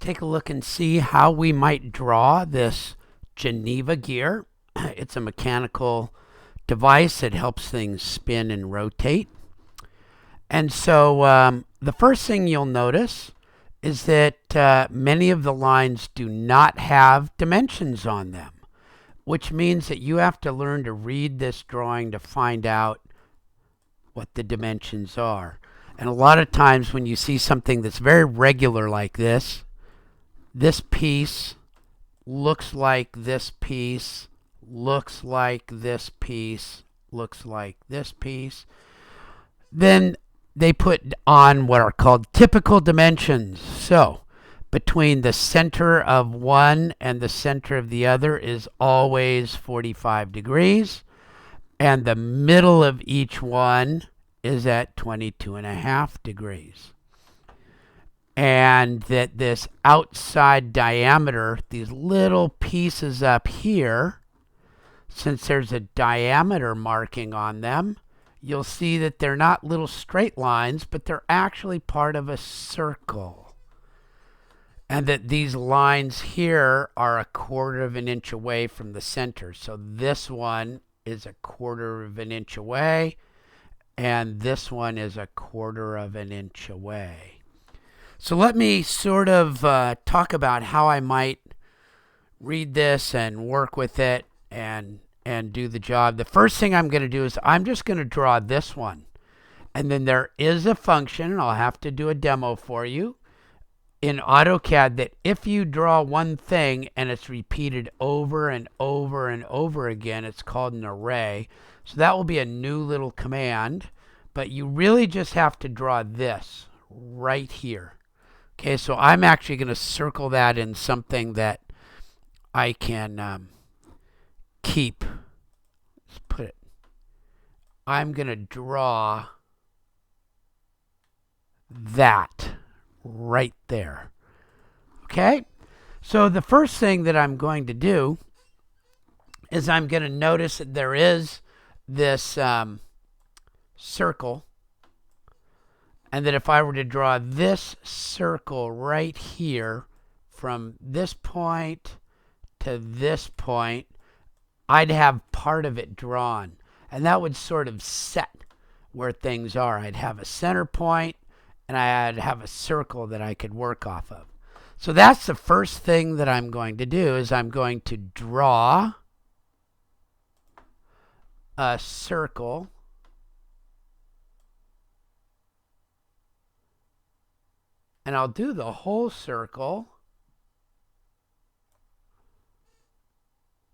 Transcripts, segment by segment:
take a look and see how we might draw this Geneva gear. It's a mechanical device that helps things spin and rotate. And so the first thing you'll notice is that many of the lines do not have dimensions on them, which means that you have to learn to read this drawing to find out what the dimensions are. And a lot of times when you see something that's very regular like this piece looks like this piece, looks like this piece, looks like this piece, then they put on what are called typical dimensions. So between the center of one and the center of the other is always 45 degrees, and the middle of each one is at 22.5 degrees. And that this outside diameter, these little pieces up here, since there's a diameter marking on them, you'll see that they're not little straight lines, but they're actually part of a circle. And that these lines here are 1/4 of an inch away from the center. So this one is 1/4 of an inch away, and this one is 1/4 of an inch away. So let me sort of talk about how I might read this and work with it and do the job. The first thing I'm going to do is I'm just going to draw this one. And then there is a function, and I'll have to do a demo for you, in AutoCAD that if you draw one thing and it's repeated over and over and over again, it's called an array. So that will be a new little command, but you really just have to draw this right here. Okay, so I'm actually going to circle that in something that I can keep. Let's put it. I'm going to draw that right there. Okay, so the first thing that I'm going to do is I'm going to notice that there is this circle, and that if I were to draw this circle right here from this point to this point, I'd have part of it drawn, and that would sort of set where things are. I'd have a center point, and I'd have a circle that I could work off of. So that's the first thing that I'm going to do, is I'm going to draw a circle. And I'll do the whole circle.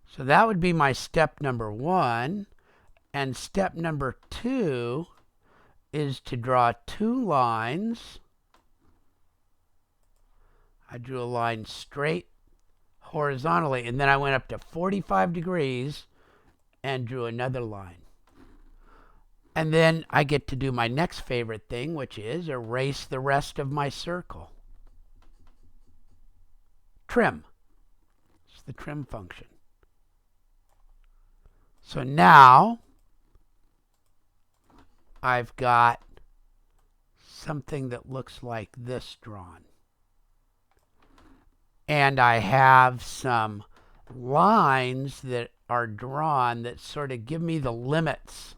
So that would be my step number 1. And step number 2 is to draw 2 lines. I drew a line straight horizontally, and then I went up to 45 degrees and drew another line. And then I get to do my next favorite thing, which is erase the rest of my circle. Trim. It's the trim function. So now I've got something that looks like this drawn. And I have some lines that are drawn that sort of give me the limits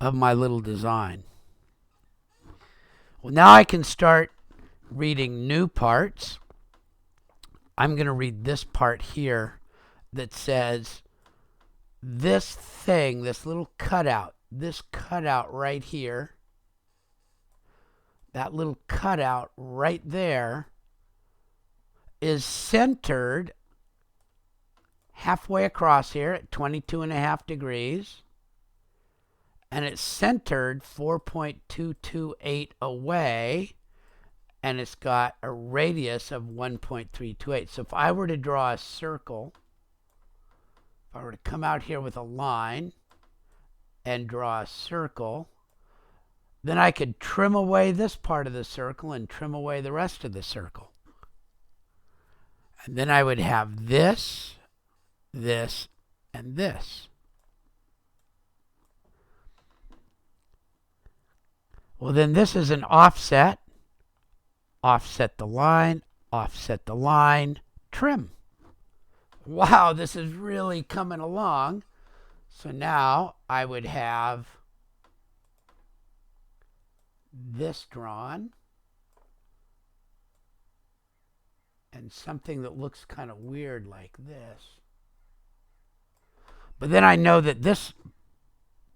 of my little design. Well, now I can start reading new parts. I'm going to read this part here that says this thing, this little cutout, this cutout right here, that little cutout right there is centered halfway across here at 22.5 degrees. And it's centered 4.228 away, and it's got a radius of 1.328. So if I were to draw a circle, if I were to come out here with a line and draw a circle, then I could trim away this part of the circle and trim away the rest of the circle. And then I would have this, this, and this. Well, then this is an offset offset the line, trim. Wow, this is really coming along. So now I would have this drawn and something that looks kind of weird like this. But then I know that this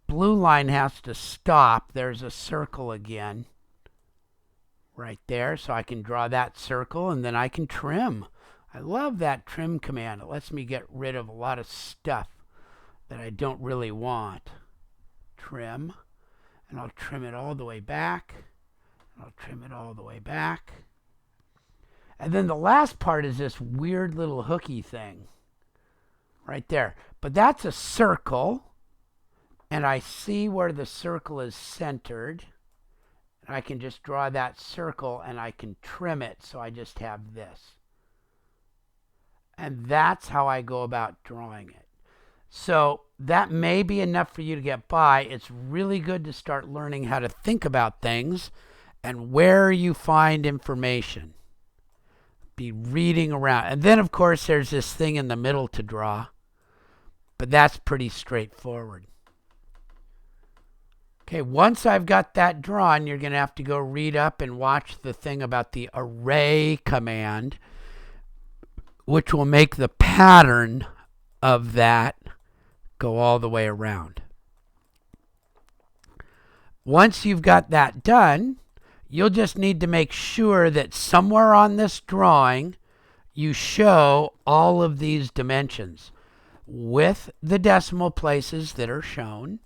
blue line has to stop. There's a circle again right there. So I can draw that circle and then I can trim. I love that trim command. It lets me get rid of a lot of stuff that I don't really want. Trim. And I'll trim it all the way back. And I'll trim it all the way back. And then the last part is this weird little hooky thing right there. But that's a circle. And I see where the circle is centered. And I can just draw that circle and I can trim it so I just have this. And that's how I go about drawing it. So that may be enough for you to get by. It's really good to start learning how to think about things and where you find information. Be reading around. And then, of course, there's this thing in the middle to draw. But that's pretty straightforward. Okay, once I've got that drawn, you're going to have to go read up and watch the thing about the array command, which will make the pattern of that go all the way around. Once you've got that done, you'll just need to make sure that somewhere on this drawing you show all of these dimensions with the decimal places that are shown.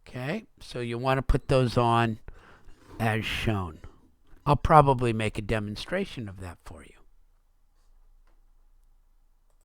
Okay, so you want to put those on as shown. I'll probably make a demonstration of that for you.